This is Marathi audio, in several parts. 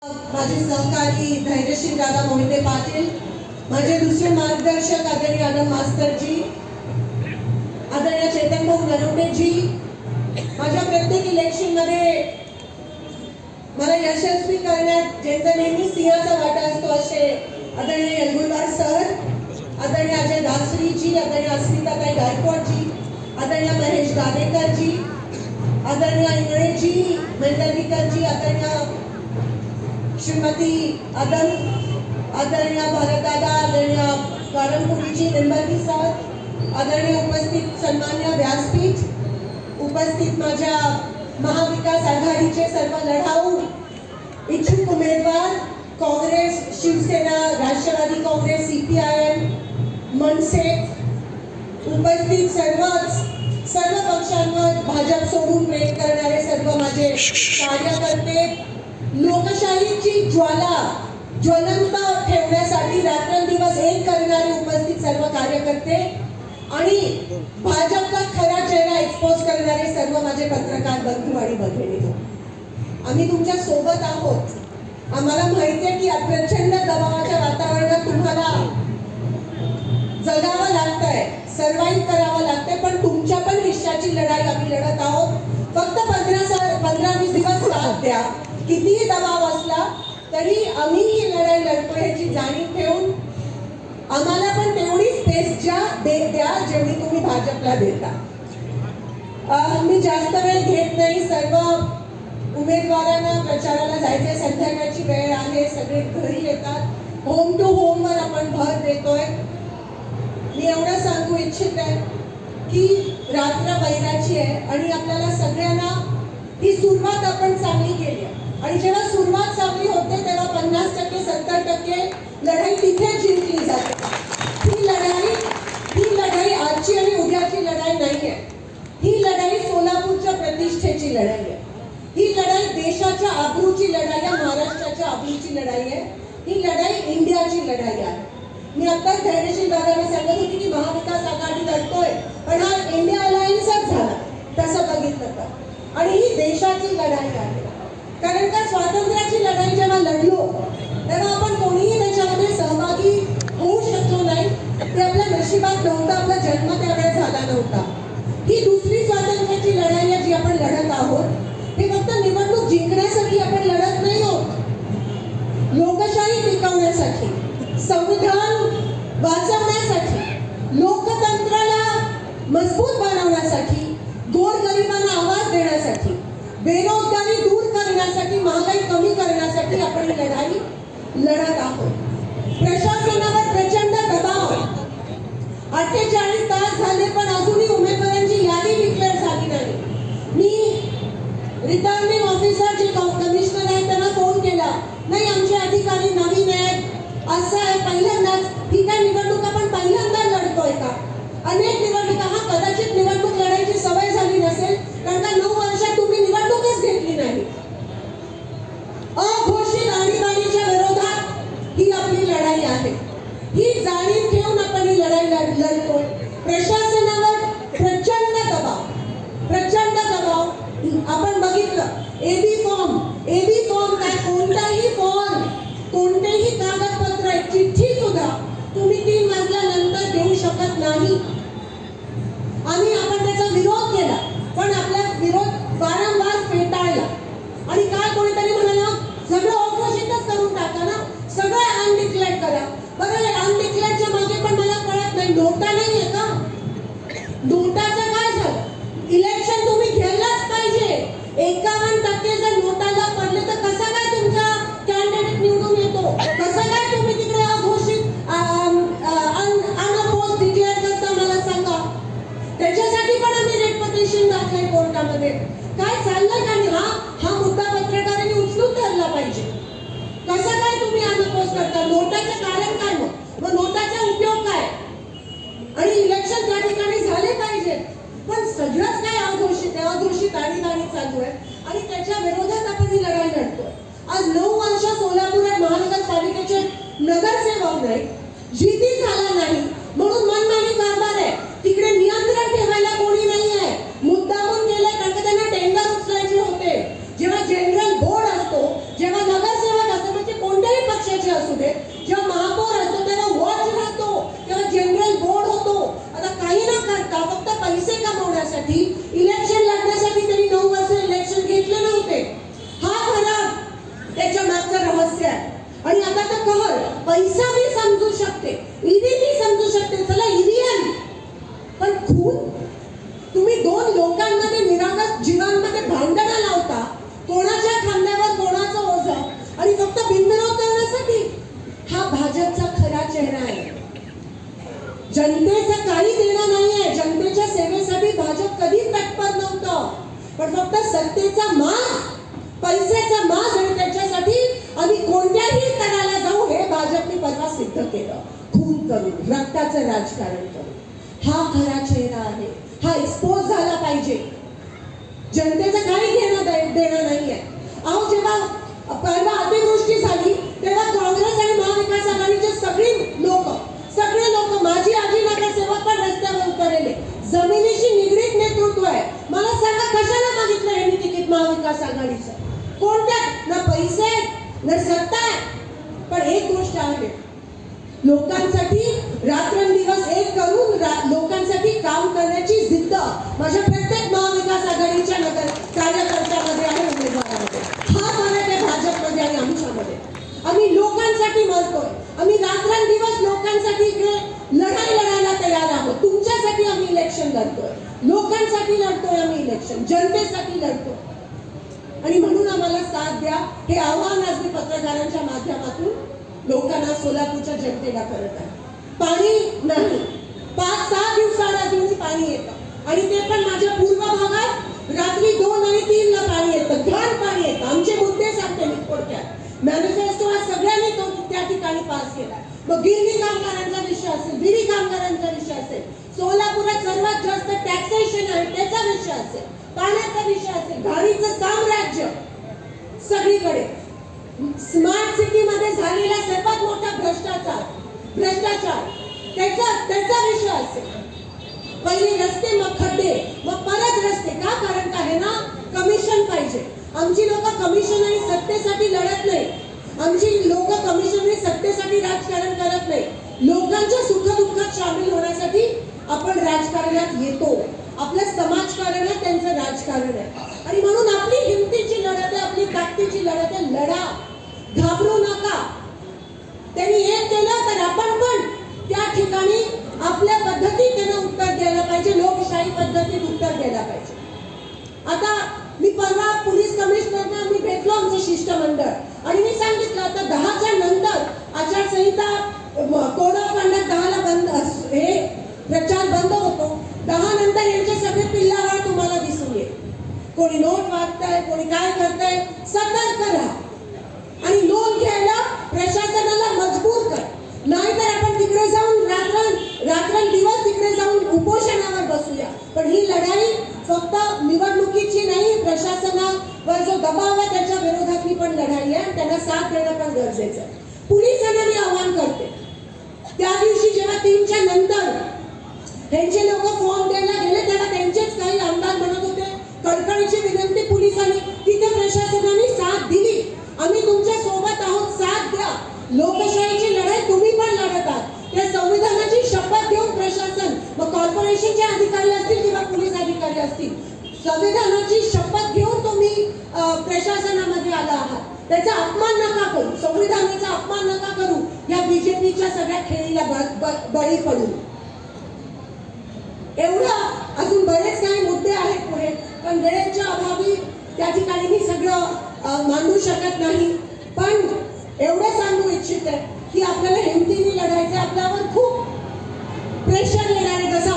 माझे सहकारी धैर्यशील दादा मोहिते पाटील, माझे दुसरे मार्गदर्शक आदरणीय आनंद मास्तरजी, आदरणीय चेतन भाऊ नरोटेजी, माझ्या प्रत्येक इलेक्शनमध्ये मला यशस्वी करण्यात ज्यांचा नेहमी सिंहाचा वाटा असतो असे आदरणीय यलगुलदार सर, आदरणीय अजय दासरीजी, आदरणीय अस्मिताताई गायकवाडजी, आदरणीय महेश दादेकरजी, आदरणीय इंगळेजी, मेंढरनीकरजी, आदरणीय श्रीमती आदम, आदरणीय भारतदादा, आदरणीय कारंपुरीजी, निंबर्गी सर, आदरणीय उपस्थित सन्मान्य व्यासपीठ, उपस्थित माझ्या महाविकास आघाडीचे सर्व लढाऊ इच्छुक उमेदवार, काँग्रेस, शिवसेना, राष्ट्रवादी काँग्रेस, CPIM, मनसे, उपस्थित सर्व पक्षांवर भाजप सोडून प्रेम करणारे सर्व माझे कार्यकर्ते, लोकशाहीची ज्वाला ज्वलंत ठेवण्यासाठी रात्रंदिवस एक करणारे उपस्थित सर्व कार्यकर्ते आणि भाजपचा खरा चेहरा एक्सपोज करणारे सर्व माझे पत्रकार बंधू आणि भगिनी, आम्ही तुमच्या सोबत आहोत. आम्हाला माहिती आहे की प्रचंड दबावाच्या वातावरणात तुम्हाला जगावं लागतंय, सर्वाइव्ह करावं लागतंय, पण तुमच्या पण हिश्श्याची लढाई आम्ही लढत आहोत. फक्त 15-20 दिवस साथ द्या. कितीही दबाव असला तरी आम्ही ही लढाई लढतो याची जाणीव ठेवून आम्हाला पण तेवढी स्पेस द्या जेवढी तुम्ही भाजपला देता. मी जास्त वेळ घेत नाही. सर्व उमेदवारांना प्रचाराला जायचे, संध्याकाळची वेळ आहे, सगळे घरी येतात. होम टू होमवर आपण भर देतोय. मी एवढं सांगू इच्छित आहे की रात्र वैराची आहे आणि आपल्याला सगळ्यांना ही सुरुवात आपण चांगली केली आहे आणि जेव्हा सुरुवात चांगली होते तेव्हा 50% 70% लढाई तिथे जिंकली जाते. ही लढाई आजची आणि उद्याची लढाई नाहीये. ही लढाई सोलापूरच्या प्रतिष्ठेची लढाई आहे. ही लढाई देशाच्या आबरूची लढाई आहे, महाराष्ट्राच्या आबरूची लढाई आहे. ही लढाई इंडियाची लढाई आहे. मी आत्ताच धैर्यशील दादाने सांगत होती की महाविकास आघाडी लढतोय, पण हा इंडिया अलायन्सच झाला तसं बघितलं तर. आणि ही देशाची लढाई आहे. कारण का स्वातंत्र्याची लढाई जेव्हा लढलो तेव्हा आपण कोणीही त्याच्यामध्ये सहभागी होऊ शकलो नाही. ते आपल्या नशिबात नव्हतं, आपला जन्म त्यावेळेस झाला नव्हता. ही दुसरी स्वातंत्र्याची लढाई आहे जी आपण लढत आहोत. हे फक्त निवडणूक जिंकण्यासाठी आपण लढत नाही आहोत. लोकशाही टिकवण्यासाठी, संविधान वाचवण्यासाठी, लोकतंत्राला मजबूत बनवण्यासाठी, गोरगरिबांना आवाज देण्यासाठी, बेरोजगारी दूर करण्यासाठी, महागाई कमी करण्यासाठी आपण ही लढाई लढत आहोत. प्रशासनावर प्रचंड दबाव, 48 तास झाले पण अजूनही उमेदवारांची यादी डिक्लेअर झाली नाही. मी रिटर्निंग ऑफिसर जे कमिशनर आहेत त्यांना फोन केला, नाही आमचे अधिकारी नवीन आहेत, असं आहे, पहिल्यांदाच. ठीक आहे, निवडणूक आपण पहिल्यांदा लढतोय का? अनेक निवडणुका, हा कदाचित निवडणूक लढायची सवय झाली नसेल कारण का 9 वर्षात तुम्ही निवडणूकच घेतली नाही. अघोषित आणीबाणीच्या विरोधात ही आपली लढाई आहे. ही जाणीव ठेवून आपण ही लढाई लढतोय. प्रशासनावर प्रचंड दबाव आपण बघितलं. एबी फॉर्म काय, कोणताही फॉर्म, कोणतेही कागदपत्र, चिठ्ठी सुद्धा तुम्ही 3 वाजल्यानंतर देऊ शकत नाही. आपण त्याचा विरोध केला पण आपला विरोध वारंवार फेटाळला. आणि काय कोणीतरी म्हणाला सगळं अघोषितच करून टाका ना, सगळं अनडिक्लेअर्ड करा. बरं, अनडिक्लेअर्डच्या मागे पण मला कळत नाही, नोटा नाहीये का? नोटाचं काय झालं? इलेक्शन तुम्ही घ्यायलाच पाहिजे. 51% जर नोटाला पडले तर कसा काय तुमचा कॅन्डिडेट निवडून येतो? कसं काय तुम्ही तिकडे अघोषित अनअपोज डिक्लेअर करता मला सांगा. त्याच्यासाठी पण आम्ही रेट पिटिशन दाखल कोर्टामध्ये. काय चाललंय का? हा मुद्दा पत्रकारांनी उचलून धरला पाहिजे. कसं काय तुम्ही अनअपोज करता? नोटाचं कारण काय? मग नोटाचा उपयोग काय? आणि इलेक्शन त्या ठिकाणी झाले पाहिजे, पण सगळंच काय अघोषित आणीबाणी चालू आहे आणि त्याच्या विरोधात आपण ही लढाई लढतोय. आज 9 वर्ष सोलापुरात महानगरपालिकेचे नगरसेवक नाही, जिती झाला नाही म्हणून मनमानी कारभार आहे. तिकडे नियंत्रण ठेवायला कोणी नाही आहे. मुद्दामून केलंय कारण त्यांना टेंडर उचलायचे होते. जेव्हा जनरल बोर्ड असतो, जेव्हा नगरसेवक पैसा मी समजू शकते, ईडी मी समजू शकते, चला ईडी आली, पण खून? तुम्ही दोन लोकांमध्ये निरागस जीवांमध्ये भांडणं लावता, कोणाच्या खांद्यावर कोणाचं ओझं, आणि फक्त बिनविरोध करण्यासाठी. हा भाजपचा खरा चेहरा आहे. जनतेचं काही देणं नाहीये. जनतेच्या सेवेसाठी भाजप कधीच तत्पर नव्हतं, पण फक्त सत्तेचा माज, पैशाचा माज, आणि त्याच्यासाठी आम्ही कोणत्याही स्तराला जाऊ हे भाजपने परवा सिद्ध केलं. खून करून, रक्ताचं राजकारण करून. हा खरा चेहरा आहे. हा एक्सपोज झाला पाहिजे. जनतेचं काही घेणं देणं नाहीये. अहो, जेव्हा परवा अतिवृष्टी झाली तेव्हा काँग्रेस आणि महाविकास आघाडीचे सगळे लोक माझी आजी नगरसेवक पण रस्त्यावर उतरलेले. जमिनीशी निगडीत नेतृत्व आहे. मला सांगा, कशाला मागितलं यांनी तिकीट महाविकास आघाडीचं? कोणत्या? ना पैसे ना सत्ता आहे. पण एक गोष्ट आहे, लोकांसाठी रात्रंदिवस एक करून लोकांसाठी काम करण्याची जिद्द माझ्या प्रत्येक महाविकास आघाडीच्या कार्यकर्त्यामध्ये आहे, उमेदवारांमध्ये. हा फरक आहे भाजपमध्ये आणि आमच्यामध्ये. आम्ही लोकांसाठी मरतोय. आम्ही रात्रंदिवस लोकांसाठी इकडे लढाई लढायला तयार आहोत. तुमच्यासाठी आम्ही इलेक्शन लढतोय, लोकांसाठी लढतोय आम्ही इलेक्शन, जनतेसाठी लढतोय. आणि म्हणून आम्हाला साथ द्या. हे आव्हान आज मी पत्रकारांच्या माध्यमातून लोकांना, सोलापूरच्या जनतेला करत आहे. पाणी नाही, 5-6 दिवसांना अजूनही पाणी येतं, आणि ते पण माझ्या पूर्व भागात रात्री 2 आणि 3 ला पाणी येतं, घाण पाणी येतं. आमचे मुद्दे सांगते मी थोडक्यात. मॅनिफेस्टो आज सगळ्यांनी तो त्या ठिकाणी पास केला. मग गिरणी कामगारांचा विषय असेल, विडी कामगारांचा विषय असेल, सोलापुरात सर्वात जास्त टॅक्सेशन आहे त्याचा विषय असेल, पाण्याचा विषय असेल, गाडीचं साम्राज्य सगळीकडे, स्मार्ट सिटी मध्ये झालेला सर्वात मोठा भ्रष्टाचार त्याचा विषय असेल. पहिले रस्ते, मग खड्डे, मग परत रस्ते. का? कारण काय आहे ना, कमिशन पाहिजे. आमची लोक कमिशन आणि सत्तेसाठी लढत नाही. आमची लोक कमिशन आणि सत्तेसाठी राजकारण करत नाही. लोकांच्या सुखदुःखात सामील होण्यासाठी आपण राजकारणात येतो. आपलं समाजकारण आहे, त्यांचं राजकारण आहे. आणि म्हणून आपली हिमतीची लढत आहे, आपली ताकदीची लढत आहे. लढा, घाबरू नका. त्यांनी एक केलं तर आपण पण त्या ठिकाणी आपल्या पद्धतीत त्यांना उत्तर द्यायला पाहिजे, लोकशाही पद्धतीत उत्तर द्यायला पाहिजे. आता मी परवा पोलीस कमिशनरना मी भेटलो, आमचं शिष्टमंडळ, आणि मी सांगितलं आता 10च्या नंतर आचारसंहिता कोड ऑफ कंडक्ट 10ला बंद, हे प्रचार बंद होतो. 10 नंतर यांचे सगळे पिल्लावाळ तुम्हाला दिसून येईल. कोणी नोट वाटतंय, कोणी काय करतंय. सतर्क राहा आणि नोंद घ्यायला प्रशासनाला मजबूर कर. नाहीतर आपण तिकडे जाऊन रात्रंदिवस तिकडे जाऊन उपोषणावर बसूया. पण ही लढाई फक्त निवडणुकीची नाही, प्रशासनावर जो दबाव आहे त्याच्या विरोधातली पण लढाई आहे. त्यांना साथ देणं पण गरजेचं आहे. पोलिसांना मी आवाहन करते, त्या दिवशी जेव्हा 3च्या नंतर त्यांचे लोक फॉर्म द्यायला गेले तेव्हा त्यांचेच काही आमदार म्हणत होते, कळकळीची विनंती पोलिसांनी, तिथे प्रशासनाने साथ दिली. आम्ही तुमच्या सोबत आहोत, साथ द्या. लोकशाहीची लढाई तुम्ही पण लढत आहात. त्या संविधानाची शपथ घेऊन प्रशासन, मग कॉर्पोरेशनचे अधिकारी असतील किंवा पोलीस अधिकारी असतील, संविधानाची शपथ घेऊन तुम्ही प्रशासनामध्ये आला आहात. त्याचा अपमान नका करू, संविधानाचा अपमान नका करू, या बीजेपीच्या सगळ्या खेळीला बळी पडू. एवढं अजून बरेच काही मुद्दे आहेत पुढे, पण वेळेच्या अभावी त्या ठिकाणी मी सगळं मांडू शकत नाही. पण एवढं सांगू इच्छित आहे की आपल्याला हिमतीने लढायचं. आपल्यावर खूप प्रेशर येणार आहे, जसं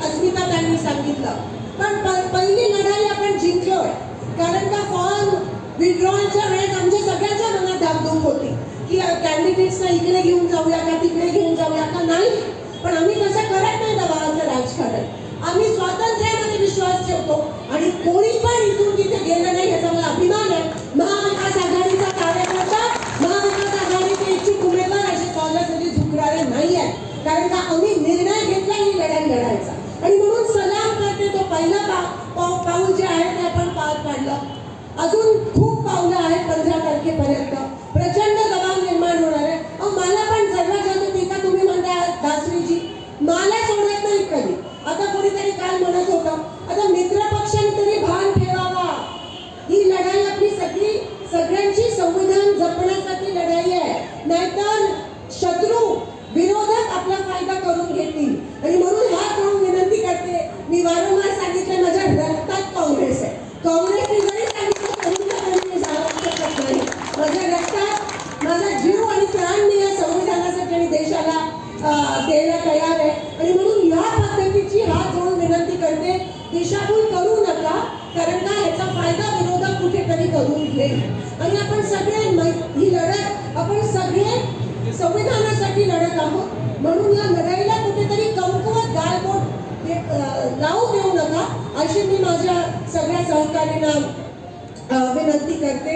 अस्मिता त्यांनी सांगितलं. पण पहिली लढाई आपण जिंकलोय. कारण का फॉर्म विड्रॉलच्या वेळेस आमच्या सगळ्यांच्या मनात धाकधूक होती की कॅन्डिडेट्सना इकडे घेऊन जाऊया का, तिकडे घेऊन जाऊया का. नाही, पण आम्ही तसं करत नाही दबावाचं राजकारण. आम्ही स्वातंत्र्यामध्ये विश्वास ठेवतो आणि कोणी पण इथून तिथे गेलं नाही याचा मला अभिमान आहे. महाविकास आघाडीचा कार्यकर्ता, महाविकास आघाडीचे इच्छुक उमेदवार असे कॉंग्रेसमध्ये झुकणारे नाही आहे. कारण का आम्ही निर्णय घेतला ही लढाई लढायचा. आणि म्हणून सलाम करते, तो पहिला पाऊल जे आहे ते आपण पार पाडलं. अजून खूप पावलं आहेत. 15 तारखेपर्यंत प्रचंड दबाव निर्माण होणार आहे. मला पण सर्वात जास्त टीका तुम्ही म्हणता दासरीजी, मला सोडत नाही कधी. आता कोणीतरी काल म्हणत होतं, आता मित्र पक्षांनी तरी भान ठेवावा. ही लढाई आपली सगळी माझा जीव आणि प्राण मी या संविधानासाठी आणि देशाला द्यायला तयार आहे. आणि म्हणून या पद्धतीची हात जोडून विनंती करते, दिशाभूल करू नका, कारण का याचा फायदा विरोधक कुठेतरी करून घेईल. आणि आपण सगळे ही लढत आपण सगळे संविधानासाठी लढत आहोत. म्हणून या लढाईला कुठेतरी कमकुवत गालबोट लावू देऊ नका, अशी मी माझ्या सगळ्या सहकार्यांना विनंती करते.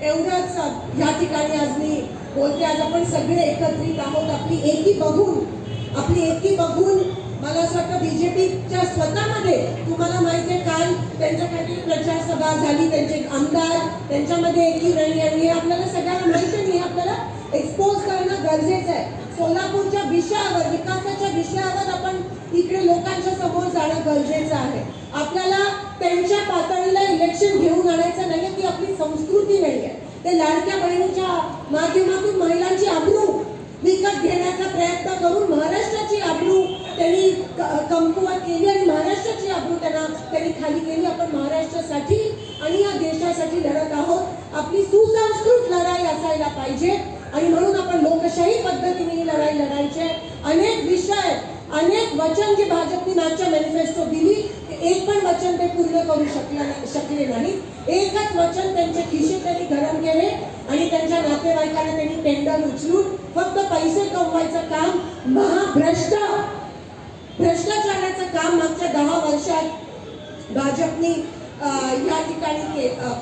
एवढंच या ठिकाणी आज मी बोलते. आज आपण सगळे एकत्रित आहोत. आपली एकी बघून मला असं वाटतं बीजेपीच्या स्वतःमध्ये, तुम्हाला माहिती आहे काल त्यांच्यासाठी प्रचार सभा झाली, त्यांचे आमदार त्यांच्यामध्ये एकी नाही आणि हे आपल्याला सगळ्यांना माहिती नाही. आपल्याला एक्सपोज करणं गरजेचं आहे. सोलापूरच्या विषयावर, विकासाच्या विषयावर आपण इकडे लोकांच्या समोर जाणं गरजेचं आहे. आपल्याला त्यांच्या पातळीला इलेक्शन घेऊन आणायचं नाहीये, ती आपली संस्कृती नाहीये. ते लाडक्या बहिणीच्या माध्यमातून महिलांची आबरू विकत घेण्याचा प्रयत्न करून महाराष्ट्राची आबरू त्यांनी कमकुवत केली आणि महाराष्ट्राची आबरू त्यांनी खाली केली. आपण महाराष्ट्रासाठी आणि या देशासाठी लढत आहोत. आपली सुसंस्कृत लढाई असायला पाहिजे आणि म्हणून आपण लोकशाही पद्धतीने ही लढाई लढायची. अनेक विषय, अनेक वचन जे भाजपने मागच्या मॅनिफेस्टो दिली, एक पण वचन ते पूर्ण करू शकले नाही. एकच वचन त्यांचे खिशे त्यांनी गरम केले आणि त्यांच्या नातेवाईकांना त्यांनी टेंडर उचलून फक्त पैसे कमवायचं काम, भ्रष्टाचाराचं काम मागच्या 10 वर्षात भाजपने या ठिकाणी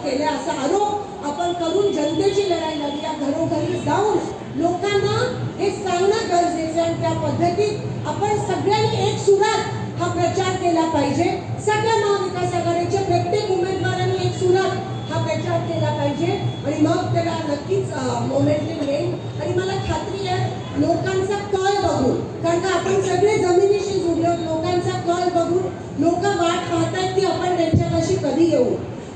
केले असा आरोप आपण करून जनतेची लढाई लढूया. घरोघरी जाऊन लोकांना हे सांगणं गरजेचं आहे. त्या पद्धतीत आपण सगळ्यांनी एक सुरात हा प्रचार केला पाहिजे. सगळ्या महाविकास आघाडीच्या प्रत्येक उमेदवारांनी एक सुरात हा प्रचार केला पाहिजे आणि मग त्याला नक्कीच मोमेंटम येईल. आणि मला खात्री आहे लोकांचा कल बघून, कारण का आपण सगळे जमिनीशी जुडलो, लोकांचा कल बघून लोक वाट पाहतायत की आपण त्यांच्यापाशी कधी येऊ,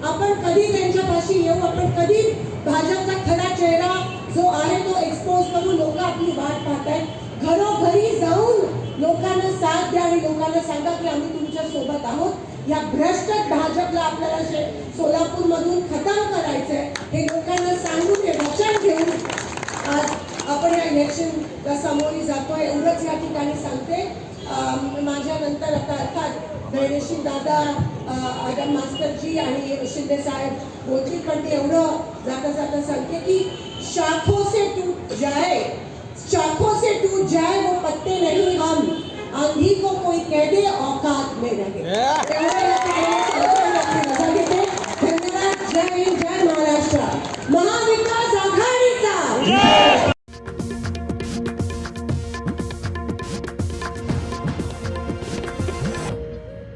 आपण कधी त्यांच्यापाशी येऊ, आपण कधी भाजपचा खरा चेहरा जो आहे तो एक्सपोज करू. लोक आपली वाट पाहतायत. घरोघरी जाऊन लोकांना साथ द्या आणि लोकांना सांगा की आम्ही तुमच्या सोबत आहोत. या भ्रष्ट भाजपला आपल्याला सोलापूर मधून खतम करायचंय हे लोकांना सांगून हे वचन घेऊन आज आपण या इलेक्शनला सामोरी जातोय. एवढंच या ठिकाणी सांगते. माझ्यानंतर आता अर्थात धैर्यशील दादा, आदम मास्टरजी आणि शिंदे साहेब बोलतील, पण ते एवढं जाता जाता सांगते की शाखों से टूट जाए वो पत्ते नहीं हम, आंधी को कोई कह दे औकात में रहे.